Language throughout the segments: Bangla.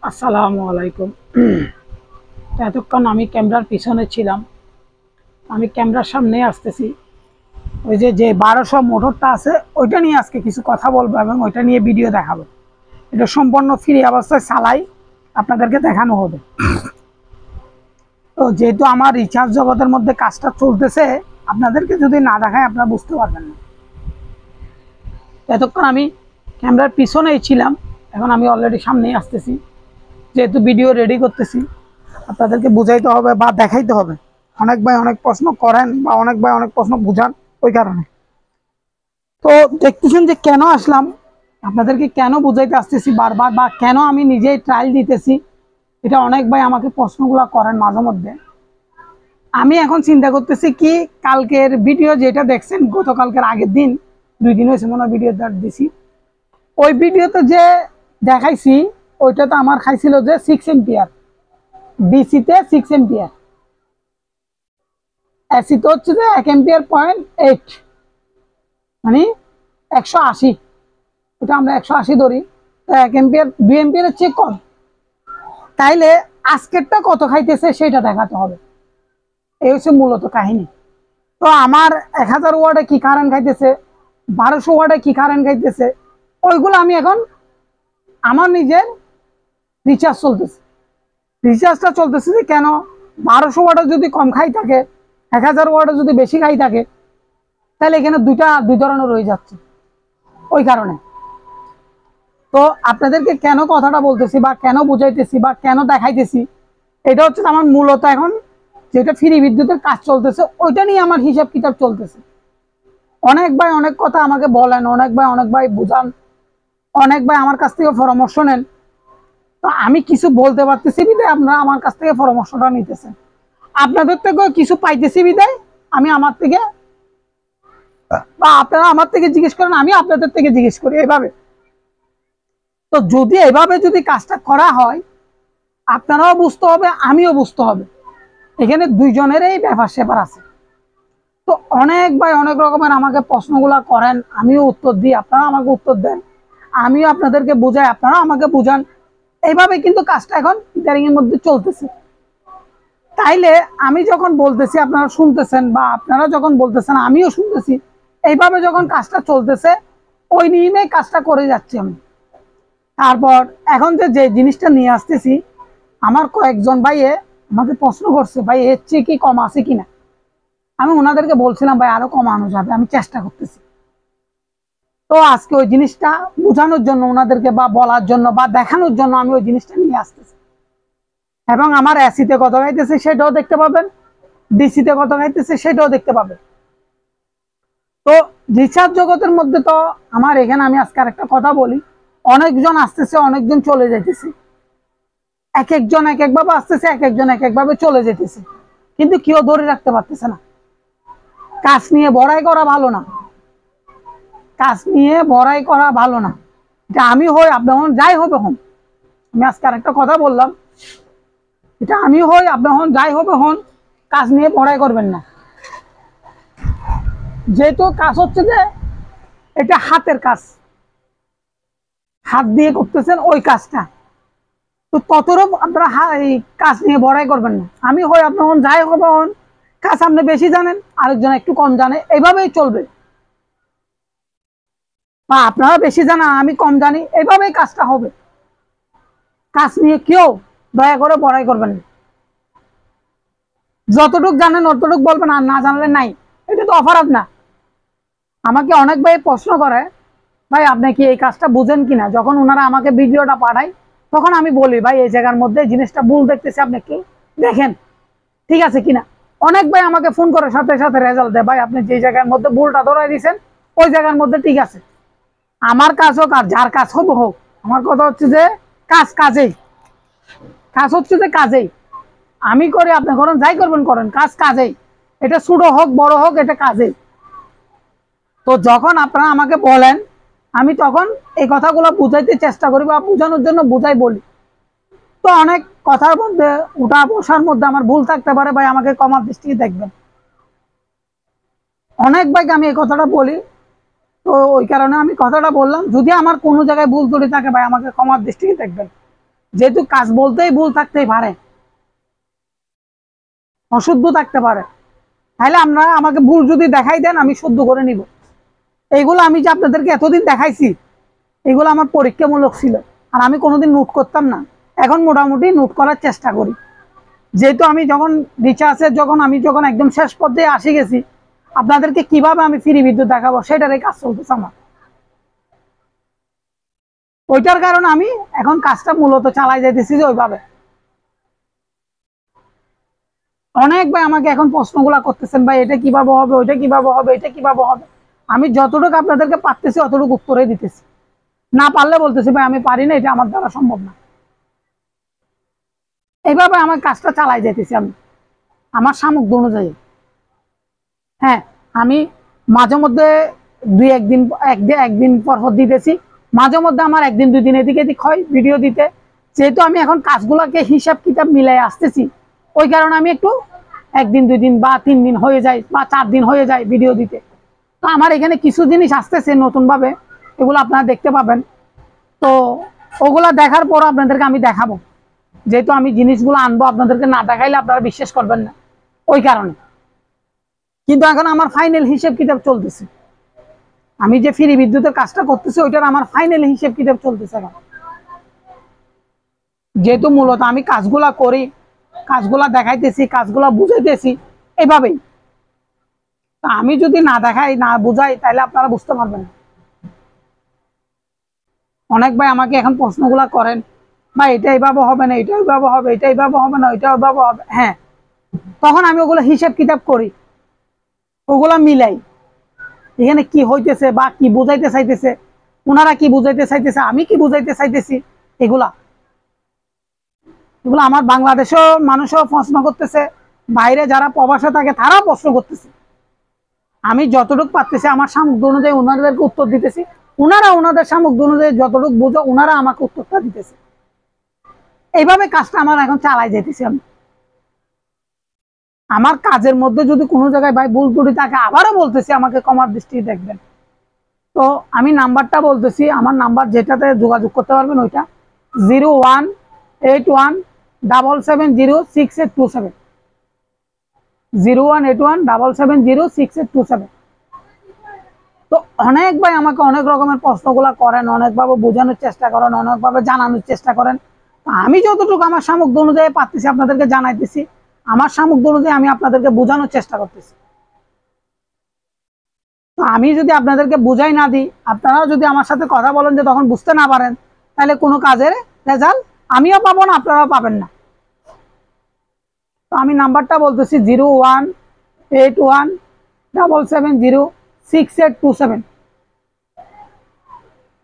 আসসালামু আলাইকুম। এতক্ষণ আমি ক্যামেরার পিছনে ছিলাম, আমি ক্যামেরার সামনে আসতেছি। ওই যে যে 1200 মোটরটা আছে ওইটা নিয়ে আজকে কিছু কথা বলবো এবং ওইটা নিয়ে ভিডিও দেখাবো। এটা সম্পূর্ণ ফ্রি অবস্থায় চালাই, আপনাদেরকে দেখানো হবে। তো যেহেতু আমার রিচার্জ জগতের মধ্যে কাজটা চলতেছে, আপনাদেরকে যদি না দেখায় আপনারা বুঝতে পারবেন না। এতক্ষণ আমি ক্যামেরার পিছনেই ছিলাম, এখন আমি অলরেডি সামনেই আসতেছি। যেহেতু ভিডিও রেডি করতেছি, আপনাদেরকে বুঝাইতে হবে বা দেখাইতে হবে। অনেক ভাই অনেক প্রশ্ন করেন বা অনেক ভাই অনেক প্রশ্ন বুঝান, ওই কারণে। তো দেখতেছেন যে কেন আসলাম, আপনাদেরকে কেন বুঝাইতে আসতেছি বারবার, বা কেন আমি নিজেই ট্রায়াল দিতেছি। এটা অনেক ভাই আমাকে প্রশ্নগুলো করেন মাঝে মধ্যে। আমি এখন চিন্তা করতেছি কি, কালকের ভিডিও যেটা দেখছেন, গতকালকের আগের দিন 2 দিন হয়েছে মনে হয় ভিডিও দিছি। ওই ভিডিওতে যে দেখাইছি, ওইটাতে আমার খাইছিল যে 6 এম্পিয়ার, ডিসিতে 6 এম্পিয়ার, এসিতে হচ্ছে যে 1 এম্পিয়ার 0.8, মানে 180। এটা আমরা 180 ধরি, তো 1 এম্পিয়ার 2 এম্পিয়ারের চেয়ে কম। তাইলে আজকেরটা কত খাইতেছে সেটা দেখাতে হবে, এই হচ্ছে মূলত কাহিনী। তো আমার 1000 ওয়াটে কি কারেন্ট খাইতেছে, 1200 ওয়াটে কি কারেন্ট খাইতেছে, ওইগুলো আমি এখন আমার নিজের রিচার্জ চলতেছে, রিচার্জটা চলতেছে যে কেন 1200 ওয়াটে যদি কম খাই থাকে, 1000 ওয়াটে যদি বেশি খাই থাকে, তাহলে এখানে দুই ধরনের রয়ে যাচ্ছে। ওই কারণে তো আপনাদেরকে কেন কথাটা বলতেছি বা কেন বুঝাইতেছি বা কেন দেখাইতেছি, এটা হচ্ছে আমার মূলত এখন যেটা ফ্রি বিদ্যুতের কাজ চলতেছে ওইটা নিয়ে আমার হিসাব কিতাব চলতেছে। অনেক ভাই অনেক কথা আমাকে বলেন, অনেক ভাই বুঝান, অনেক ভাই আমার কাছ থেকে পরামর্শ নেন। তো আমি কিছু বলতে পারতেছি বিদায় আপনারা আমার কাছ থেকে পরামর্শটা নিতেছেন, আপনাদের থেকে কিছু পাইতেছি বিদায় আমি আমার থেকে, বা আপনারা আমার থেকে জিজ্ঞেস করেন, আমি আপনাদের থেকে জিজ্ঞেস করি, এইভাবে। তো যদি এভাবে যদি কাজটা করা হয়, আপনারাও বুঝতে হবে, আমিও বুঝতে হবে, এখানে দুইজনেরই ব্যাপার স্যাপার আছে। তো অনেক ভাই অনেক রকমের আমাকে প্রশ্নগুলা করেন, আমিও উত্তর দিই, আপনারা আমাকে উত্তর দেন, আমিও আপনাদেরকে বুঝাই, আপনারা আমাকে বুঝান। এইভাবে কিন্তু কাজটা এখন ইদারিং এর মধ্যে চলতেছে। তাইলে আমি যখন বলতেছি আপনারা শুনতেছেন, বা আপনারা যখন বলতেছেন আমিও শুনতেছি, এইভাবে যখন কাজটা চলতেছে, ওই নিয়মে কাজটা করে যাচ্ছি আমি। তারপর এখন যে জিনিসটা নিয়ে আসতেছি, আমার কয়েকজন ভাইয়ে আমাকে প্রশ্ন করছে, ভাই এর চেয়ে কি কম আছে কিনা। আমি ওনাদেরকে বলছিলাম ভাই আরো কমানো যাবে, আমি চেষ্টা করতেছি। তো আজকে ওই জিনিসটা বোঝানোর জন্য ওনাদেরকে, বা বলার জন্য বা দেখানোর জন্য আমি ওই জিনিসটা নিয়ে আসতেছি। এবং আমার এসিতে কত খাইতেছে সেটাও দেখতে পাবেন, ডিসিতে কত খাইতেছে সেটাও দেখতে পাবেন। তো রিচার্জ জগতের মধ্যে তো আমার এখানে আমি আজকে আরেকটা কথা বলি, অনেকজন আসতেছে অনেকজন চলে যাইতেছে, এক একজন এক একভাবে আসতেছে, এক একজন এক একভাবে চলে যেতেছে, কিন্তু কেউ ধরে রাখতে পারতেছে না। কাজ নিয়ে বড়াই করা ভালো না, কাজ নিয়ে বড়াই করা ভালো না। এটা আমি হই, আপনি হন, যাই হবে হন। আমি আজকে আরেকটা কথা বললাম, এটা আমি হই, আপনি হন, যাই হবে হন, কাজ নিয়ে বড়াই করবেন না। যেহেতু কাজ হচ্ছে যে এটা হাতের কাজ, হাত দিয়ে করতেছেন ওই কাজটা, তো ততরও আপনারা এই কাজ নিয়ে বড়াই করবেন না। আমি হই, আপনি হন, যাই হবে হন, কাজ আপনি বেশি জানেন, আরেকজন একটু কম জানে, এইভাবেই চলবে। বা আপনারা বেশি জানেন, আমি কম জানি, এইভাবেই কাজটা হবে। কাজ নিয়ে কেউ দয়া করে বড়াই করবেন না। যতটুক জানেন অতটুক বলবেন, আর না জানলে নাই, এটা তো অপরাধ না। আমাকে অনেক ভাই প্রশ্ন করে, ভাই আপনি কি এই কাজটা বুঝেন কিনা। যখন ওনারা আমাকে ভিডিওটা পাঠায়, তখন আমি বলি ভাই এই জায়গার মধ্যে জিনিসটা ভুল দেখতেছি, আপনি একটু দেখেন ঠিক আছে কিনা। অনেক ভাই আমাকে ফোন করে সাথে সাথে রেজাল্ট দেয়, ভাই আপনি যে জায়গার মধ্যে ভুলটা ধরাই দিয়েছেন ওই জায়গার মধ্যে ঠিক আছে। আমার কাজ হোক আর যার কাজ হোক হোক, আমার কথা হচ্ছে যে কাজ কাজেই, কাজ হচ্ছে যে কাজেই। আমি করি, আপনি করেন, যাই করবেন করেন, কাজ কাজেই। এটা ছোট হোক বড় হোক, এটা কাজেই। তো যখন আপনারা আমাকে বলেন, আমি তখন এই কথাগুলো বুঝাইতে চেষ্টা করি বা বোঝানোর জন্য বুঝাই বলি। তো অনেক কথার মধ্যে, উঠা বসার মধ্যে আমার ভুল থাকতে পারে, ভাই আমাকে ক্ষমার দৃষ্টিতে দেখবেন। অনেক ভাইকে আমি এই কথাটা বলি, তো ওই কারণে আমি কথাটা বললাম, যদি আমার কোনো জায়গায় ভুল ত্রুটি থাকে ভাই আমাকে ক্ষমার দৃষ্টিতে দেখবেন। যেহেতু কাজ বলতেই ভুল থাকতেই পারে, অশুদ্ধ থাকতে পারে, তাহলে আপনারা আমাকে ভুল যদি দেখাই দেন আমি শুদ্ধ করে নিব। এইগুলো আমি যে আপনাদেরকে এতদিন দেখাইছি, এগুলো আমার পরীক্ষামূলক ছিল, আর আমি কোনোদিন নোট করতাম না। এখন মোটামুটি নোট করার চেষ্টা করি, যেহেতু আমি যখন রিচার্জের যখন একদম শেষ পর্যায়ে আসি গেছি, আপনাদেরকে কিভাবে আমি ফ্রি বিদ্যুৎ দেখাবো সেটারই কাজ চলতেছে আমার। ওইটার কারণে আমি এখন কাজটা মূলত চালাই যাইতেছি যে ওইভাবে। অনেক ভাই আমাকে এখন প্রশ্নগুলা করতেছেন, ভাই এটা কিভাবে হবে, ওইটা কিভাবে হবে, এটা কিভাবে হবে। আমি যতটুকু আপনাদেরকে পারতেছি অতটুকু উত্তরে দিতেছি, না পারলে বলতেছি ভাই আমি পারি না, এটা আমার দ্বারা সম্ভব না। এইভাবে আমার কাজটা চালাই যাইতেছি আমি আমার সামর্থ্য অনুযায়ী। হ্যাঁ, আমি মাঝে মধ্যে দুই একদিন পর পর দিতেছি, মাঝে মধ্যে আমার একদিন দুই দিন এদিকে এদিক হয় ভিডিও দিতে। যেহেতু আমি এখন কাজগুলোকে হিসাব কিতাব মিলাই আসতেছি, ওই কারণে আমি একটু একদিন দুই দিন বা 3 দিন হয়ে যায় বা 4 দিন হয়ে যায় ভিডিও দিতে। তো আমার এখানে কিছু জিনিস আসতেছে নতুন ভাবে, এগুলো আপনারা দেখতে পাবেন। তো ওগুলা দেখার পর আপনাদেরকে আমি দেখাবো, যেহেতু আমি জিনিসগুলো আনবো, আপনাদেরকে না দেখাইলে আপনারা বিশ্বাস করবেন না, ওই কারণে। কিন্তু এখন আমার ফাইনাল হিসেব কিতাব চলতেছে, আমি যে ফ্রি বিদ্যুতের কাজটা করতেছি ওইটার আমার ফাইনাল হিসেব কিতাব চলতেছে এখন। যেহেতু মূলত আমি কাজগুলা করি, কাজগুলা দেখাইতেছি, কাজগুলা বুঝাইতেছি এইভাবেই। তা আমি যদি না দেখাই না বুঝাই তাহলে আপনারা বুঝতে পারবেন না। অনেক ভাই আমাকে এখন প্রশ্নগুলা করেন, ভাই এটা এইভাবে হবে না, এটা এইভাবে হবে, এটা এইভাবে হবে না, এটা এইভাবে হবে। হ্যাঁ, তখন আমি ওগুলো হিসেব কিতাব করি, ওগুলা মিলাই এখানে কি হইতেছে বা কি বুঝাইতে চাইতেছে, ওনারা কি বুঝাইতে চাইতেছে, আমি কি বুঝাইতে চাইতেছি, এগুলা এগুলো আমার বাংলাদেশেও মানুষও প্রশ্ন করতেছে, বাইরে যারা প্রবাসে থাকে তারাও প্রশ্ন করতেছে। আমি যতটুকু পারতেছি আমার সামর্থ্য অনুযায়ী ওনাদেরকে উত্তর দিতেছি, ওনারা ওনাদের সামর্থ্য অনুযায়ী যতটুকু বুঝো ওনারা আমাকে উত্তরটা দিতেছে। এইভাবে কাজটা আমার এখন চালাই যেতেছি আমি। আমার কাজের মধ্যে যদি কোনো জায়গায় ভাই ভুল ত্রুটি থাকে আবারও বলতেছি, আমাকে ক্ষমার দৃষ্টিতে দেখবেন। তো আমি নাম্বারটা বলতেছি, আমার নাম্বার যেটাতে যোগাযোগ করতে পারবেন ওইটা 0181770687, 0181770687। তো অনেক ভাই আমাকে অনেক রকমের প্রশ্নগুলা করেন, অনেকভাবে বোঝানোর চেষ্টা করেন, অনেকভাবে জানানোর চেষ্টা করেন। আমি যতটুকু আমার সামর্থ্য অনুযায়ী পারতেছি আপনাদেরকে জানাইতেছি, আমার সামর্থ্য অনুযায়ী আমি আপনাদেরকে বোঝানোর চেষ্টা করতেছি। তো আমি যদি আপনাদেরকে বুঝাই না দিই, আপনারাও যদি আমার সাথে কথা বলেন যে তখন বুঝতে না পারেন, তাহলে কোনো কাজের রেজাল্ট আমিও পাবো না, আপনারাও পাবেন না। তো আমি নাম্বারটা বলতেছি 0181770687,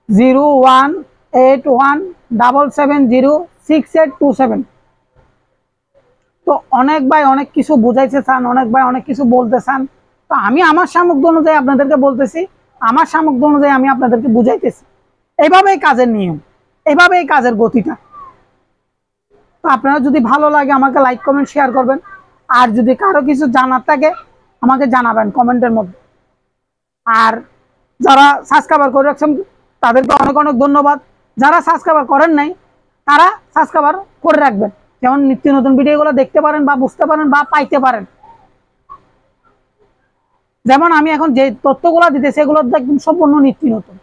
0181770687। তো অনেক ভাই অনেক কিছু বুঝাইতে চান, অনেক ভাই অনেক কিছু বলতে চান। তো আমি আমার সামর্থ্য অনুযায়ী আপনাদেরকে বলতেছি, আমার সামর্থ্য অনুযায়ী আমি আপনাদেরকে বুঝাইতেছি। এইভাবেই কাজের নিয়ম, এইভাবেই কাজের গতিটা। তো আপনারা যদি ভালো লাগে আমাকে লাইক কমেন্ট শেয়ার করবেন, আর যদি কারো কিছু জানার থাকে আমাকে জানাবেন কমেন্টের মধ্যে। আর যারা সাবস্ক্রাইব করে রাখছেন তাদেরকে অনেক অনেক ধন্যবাদ। যারা সাবস্ক্রাইব করেন নাই তারা সাবস্ক্রাইব করে রাখবেন, যেমন নিত্য নতুন ভিডিওগুলো দেখতে পারেন বা বুঝতে পারেন বা পাইতে পারেন। যেমন আমি এখন যে তথ্যগুলো দিতেছি এগুলো একদম সম্পূর্ণ নিত্য নতুন।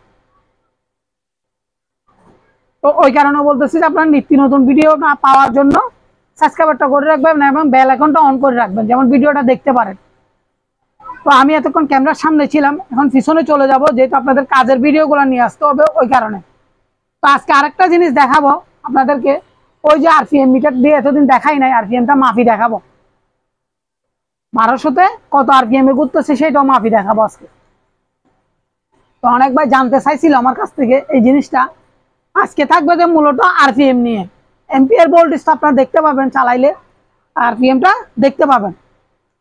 তো ওই কারণে বলতেছি যে আপনার নিত্য নতুন ভিডিও না পাওয়ার জন্য সাবস্ক্রাইবটা করে রাখবেন এবং বেল আইকনটা অন করে রাখবেন, যেমন ভিডিওটা দেখতে পারেন। তো আমি এতক্ষণ ক্যামেরার সামনে ছিলাম, এখন পিছনে চলে যাব, যেহেতু আপনাদের কাজের ভিডিওগুলো নিয়ে আসতে হবে ওই কারণে। তো আজকে আরেকটা জিনিস দেখাবো আপনাদেরকে, ওই যে আরপিএম মিটার দিয়ে এতদিন দেখাই নাই, আরপিএমটা মাফি দেখাবো। 1200-তে কত আরপিএম এ ঘুরতেছে সেটাও মাফি দেখাবো আজকে। তো অনেক ভাই জানতে চাইছিল আমার কাছ থেকে এই জিনিসটা। আজকে থাকবে যে মূলত আরপিএম নিয়ে, এম্পিয়ার ভোল্টেজটা আপনারা দেখতে পাবেন চালাইলে, আরপিএমটা দেখতে পাবেন।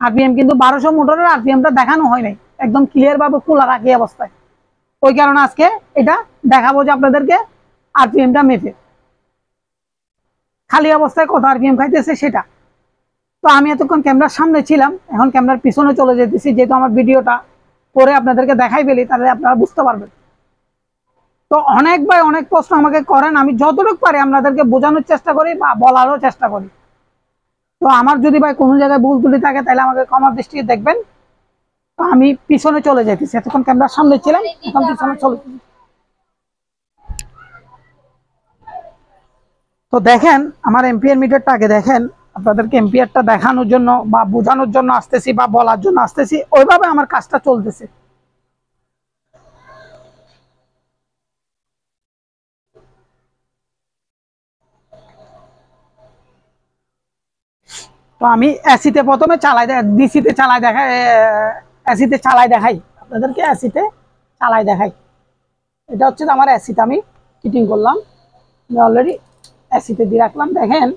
আরপিএম কিন্তু 1200 মোটরের আরপিএমটা দেখানো হয় নাই, একদম ক্লিয়ার ভাবে খোলা রাখি অবস্থায়। ওই কারণে আজকে এটা দেখাবো যে আপনাদেরকে আরপিএমটা মেপে খালি অবস্থায় কত আরপিএম খাইতেছে সেটা। তো আমি এতক্ষণ ক্যামেরার সামনে ছিলাম, এখন ক্যামেরার পিছনে চলে যেতেছি, যেহেতু আমার ভিডিওটা করে আপনাদেরকে দেখাই ফেলি তাহলে আপনারা বুঝতে পারবেন। তো তো অনেক ভাই অনেক প্রশ্ন আমাকে করেন, আমি যতটুকু পারি আপনাদেরকে বোঝানোর চেষ্টা করি বা বলারও চেষ্টা করি। তো আমার যদি ভাই কোনো জায়গায় ভুল ত্রুটি থাকে তাহলে আমাকে ক্ষমার দৃষ্টিতে দেখবেন। তো আমি পিছনে চলে যেতেছি, এতক্ষণ ক্যামেরার সামনে ছিলাম, এখন পিছনে চলে। তো দেখেন আমার এম্পিয়ার মিটারটা আগে দেখেন, আপনাদেরকে এম্পিয়ারটা দেখানোর জন্য বা বোঝানোর জন্য আসতেছি বা বলার জন্য আসতেছি, ওইভাবে আমার কাজটা চলতেছে। তো আমি এসিতে প্রথমে চালাই ডিসিতে চালাই দেখাই, এসিতে চালাই দেখাই আপনাদেরকে, এসিতে চালাই দেখাই। এটা হচ্ছে আমার এসিতে আমি ফিটিং করলাম, আমি অলরেডি এসিতে দিয়ে রাখলাম। দেখেন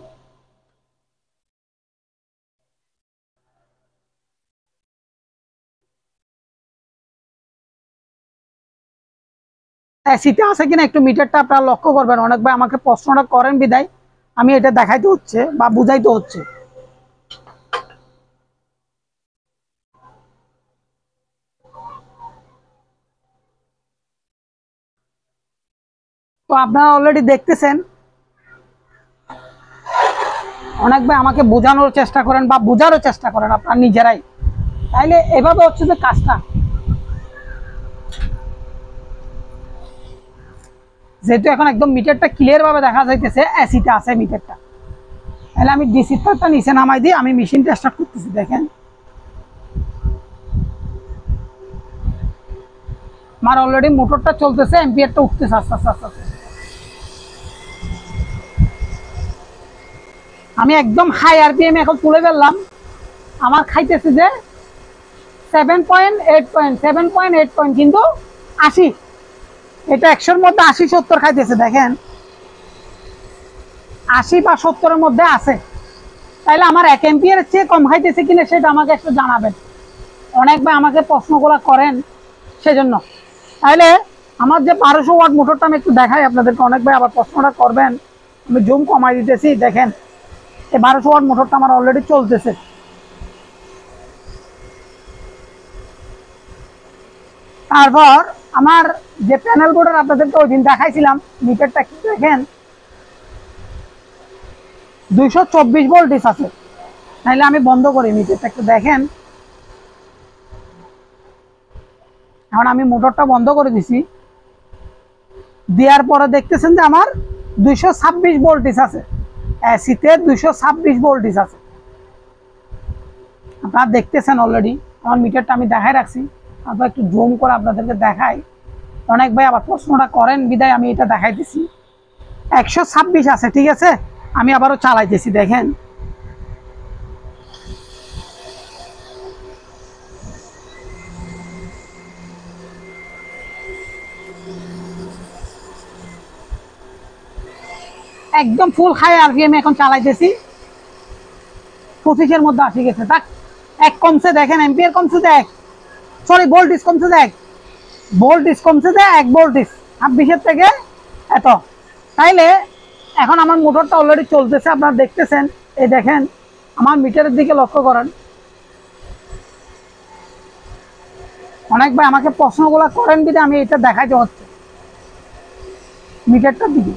এসিতে আছে কিনা একটু মিটারটা আপনারা লক্ষ্য করবেন। অনেকবার আমাকে প্রশ্নটা করেন বিদায় আমি এটা দেখাইতে হচ্ছে বা বুঝাইতে হচ্ছে। তো আপনারা অলরেডি দেখতেছেন, অনেক ভাই আমাকে বোঝানোর চেষ্টা করেন বা বোঝারও চেষ্টা করেন আপনারা নিজেরাই, তাইলে এভাবে হচ্ছে যে কাজটা। যেহেতু এখন একদম মিটারটা ক্লিয়ার ভাবে দেখা যাইতেছে এসিতে আছে মিটারটা, তাহলে আমি ডিসি তারটা নিচে নামাই দিয়ে আমি মেশিনটা স্টার্ট করতেছি। দেখেন আমার অলরেডি মোটরটা চলতেছে, এম্পিয়ারটা উঠতেছে আস্তে আস্তে আস্তে আস্তে। আমি একদম হাই আরপিএম এখন তুলে ফেললাম, আমার খাইতেছে যে 7.8 কিন্তু 80, এটা 100-র মধ্যে 80-70 খাইতেছে। দেখেন 80 বা 70-এর মধ্যে আছে, তাইলে আমার 1 এম্পিয়ারের চেয়ে কম খাইতেছে কিনা সেটা আমাকে একটু জানাবেন। অনেক ভাই আমাকে প্রশ্নগুলো করেন সেজন্য। তাইলে আমার যে 1200 ওয়াট মোটরটা আমি একটু দেখাই আপনাদেরকে, অনেক ভাই আবার প্রশ্নটা করবেন। আমি জুম কমাই দিতেছি, দেখেন এই 1200 ওয়াট মোটরটা আমার অলরেডি চলতেছে। তারপর আমার যে প্যানেল বোর্ডের আপনাদেরকে ওই দিন দেখাইছিলাম মিটারটা কি, দেখেন 224 ভোল্টেজ আছে। তাহলে আমি বন্ধ করি মিটারটা, একটু দেখেন। এখন আমি মোটরটা বন্ধ করে দিছি, দেওয়ার পরে দেখতেছেন যে আমার 226 ভোল্টেজ আছে, এসিতে 226 ভোল্টেজ আছে। আপনারা দেখতেছেন অলরেডি আমার মিটারটা আমি দেখাই রাখছি, তারপর একটু জুম করে আপনাদেরকে দেখাই। অনেক ভাই আবার প্রশ্নটা করেন বিদায় আমি এটা দেখাইতেছি। 126 আছে, ঠিক আছে, আমি আবারও চালাইতেছি। দেখেন একদম ফুল হাই আরপিএম এখন চালাইতেছি, 25-এর মধ্যে আসি গেছে। তাক এক কমছে, দেখেন এম্পিয়ার কমছে দেখ, সরি ভোল্টেজ কমছে দেখ, ভোল্টেজ কমছে যে 1 ভোল্টেজ 26-এর থেকে এত। তাইলে এখন আমার মোটরটা অলরেডি চলতেছে, আপনারা দেখতেছেন। এই দেখেন আমার মিটারের দিকে লক্ষ্য করেন। অনেক ভাই আমাকে প্রশ্নগুলো করেন দিতে আমি এটা দেখাইতে হচ্ছে মিটারটার দিকে।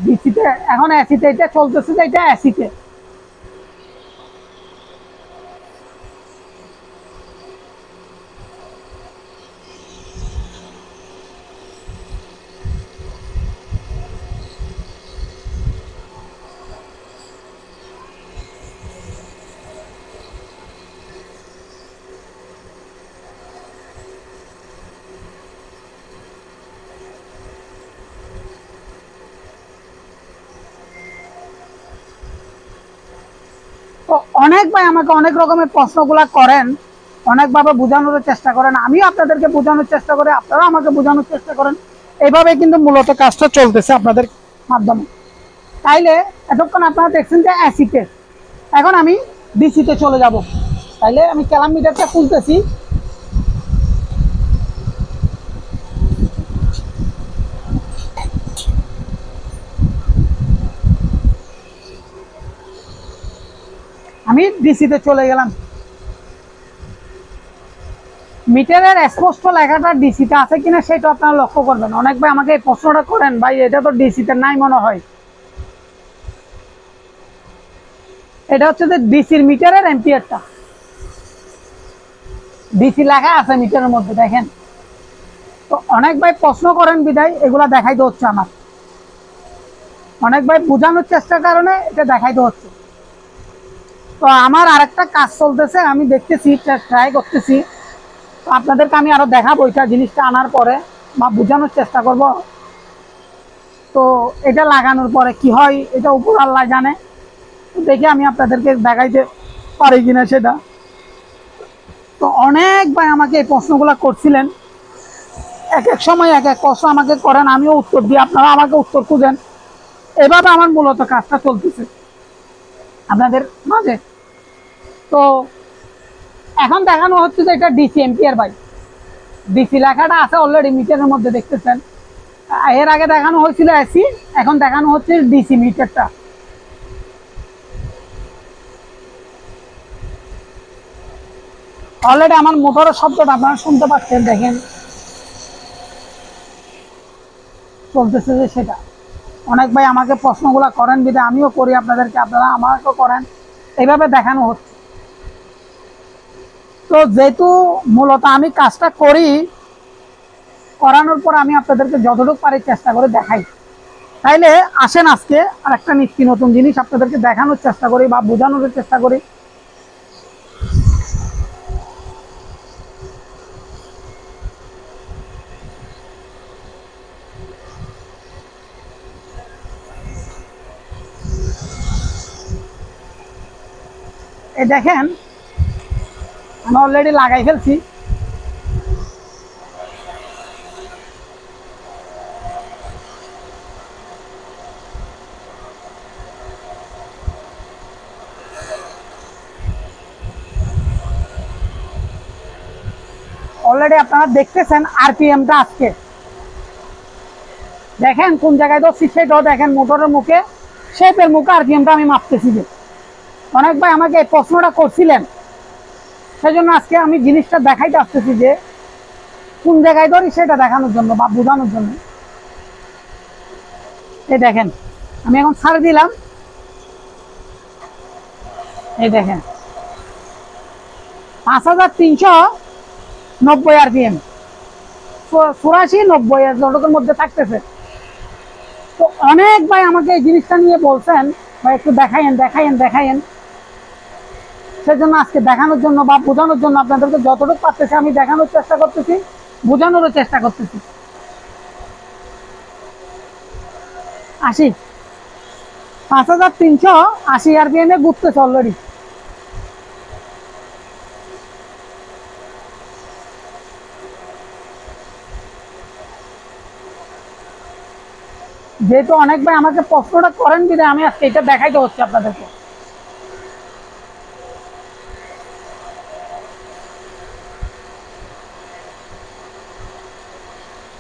ডিসিতে এখন এসিতে এটা চলতেছে, যে এটা এসিতে। তো অনেক ভাই আমাকে অনেক রকমের প্রশ্নগুলা করেন, অনেকভাবে বোঝানোর চেষ্টা করেন, আমিও আপনাদেরকে বোঝানোর চেষ্টা করি, আপনারা আমাকে বোঝানোর চেষ্টা করেন। এইভাবে কিন্তু মূলত কাজটা চলতেছে আপনাদের মাধ্যমে। তাইলে এতক্ষণ আপনারা দেখছেন যে এসিতে, এখন আমি ডিসিতে চলে যাব। তাইলে আমি ক্যালাম মিটারটা খুলতেছি। আমি ডিসিতে চলে গেলাম। মিটারের স্পষ্ট লেখাটা ডিসিতে আছে কিনা সেটা আপনারা লক্ষ্য করবেন। অনেক ভাই আমাকে এই প্রশ্নটা করেন, ভাই এটা তো ডিসিতে নাই মনে হয়। এটা হচ্ছে যে ডিসির মিটারের এম্পিয়ারটা, ডিসি লেখা আছে মিটারের মধ্যে দেখেন। তো অনেক ভাই প্রশ্ন করেন বিদায় এগুলা দেখাইতে হচ্ছে আমার, অনেক ভাই বোঝানোর চেষ্টার কারণে এটা দেখাইতে হচ্ছে। তো আমার আরেকটা কাজ চলতেছে, আমি দেখতেছি, ট্রাই করতেছি। তো আপনাদেরকে আমি আরো দেখাবো এটা জিনিসটা আনার পরে বা বোঝানোর চেষ্টা করব। তো এটা লাগানোর পরে কি হয় এটা উপর আল্লাহ জানে। তো দেখি আমি আপনাদেরকে দেখাইতে পারি কিনা সেটা। তো অনেক ভাই আমাকে এই প্রশ্নগুলো করছিলেন, এক এক সময় এক এক প্রশ্ন আমাকে করেন, আমিও উত্তর দিই, আপনারা আমাকে উত্তর খুঁজেন। এভাবে আমার মূলত কাজটা চলতেছে আপনাদের মাঝে। তো এখন দেখানো হচ্ছে যে এটা ডিসি এম্পিয়ার ভাই, ডিসি লেখাটা আছে অলরেডি মিটারের মধ্যে দেখতেছেন। এর আগে দেখানো হয়েছিল এসি, এখন দেখানো হচ্ছে ডিসি মিটারটা। অলরেডি আমার মোটরের শব্দটা আপনারা শুনতে পাচ্ছেন, দেখেন চলতেছে যে সেটা। অনেক ভাই আমাকে প্রশ্নগুলো করেন বিধে আমিও করি আপনাদেরকে, আপনারা আমাকেও করেন, এইভাবে দেখানো হচ্ছে। তো যেহেতু মূলত আমি কাজটা করি, করানোর পর আমি আপনাদেরকে যতটুকু পারি চেষ্টা করে দেখাই। তাইলে আসেন আজকে আর একটা নিত্য নতুন জিনিস আপনাদেরকে দেখানোর চেষ্টা করি বা বোঝানোর চেষ্টা করি। এই দেখেন আমি অলরেডি লাগাই ফেলছি। অলরেডি আপনারা দেখতেছেন আরপিএমটা আজকে দেখেন কোন জায়গায় ধরছি সেটাও দেখেন, মোটরের মুখে শেপের মুখে আরপিএমটা আমি মাপতেছি। যে অনেক ভাই আমাকে এই প্রশ্নটা করছিলেন, সেজন্য আজকে আমি জিনিসটা দেখাইতে আসতেছি যে কোন জায়গায় ধরি সেটা দেখানোর জন্য বা বোঝানোর জন্য। এই দেখেন আমি এখন ছাড় দিলাম, এই দেখেন 5390 আরপিএম, 84-90 যতটুকুর মধ্যে থাকতেছে। তো অনেক ভাই আমাকে এই জিনিসটা নিয়ে বলছেন ভাই একটু দেখাইন দেখাইন দেখাইন, সেজন্য আজকে দেখানোর জন্য বা বোঝানোর জন্য আপনাদেরকে যতটুকু পারতেছি আমি দেখানোর চেষ্টা করতেছি, বোঝানোরও চেষ্টা করতেছি। 5380 আরপিএম এ ঘুরতেছে অলরেডি। যেহেতু অনেক ভাই আমাকে প্রশ্নটা করেন বিধে আমি আজকে এটা দেখাইতে হচ্ছে আপনাদেরকে।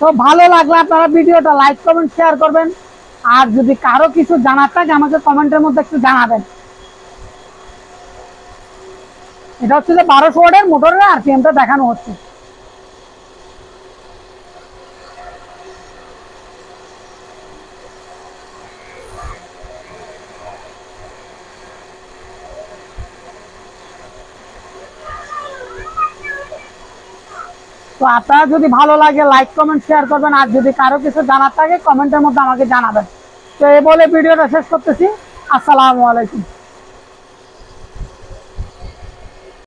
তো ভালো লাগলে আপনারা ভিডিওটা লাইক করবেন, শেয়ার করবেন, আর যদি কারো কিছু জানার থাকে আমাকে কমেন্টের মধ্যে একটু জানাবেন। এটা হচ্ছে যে 1200 ওয়াটের মোটরের আরপিএমটা দেখানো হচ্ছে। তো আপনারা যদি ভালো লাগে লাইক কমেন্ট শেয়ার করবেন, আর যদি কারো কিছু জানার থাকে কমেন্টের মধ্যে আমাকে জানাবেন। তো এই বলে ভিডিওটা শেষ করতেছি। আসসালামু আলাইকুম।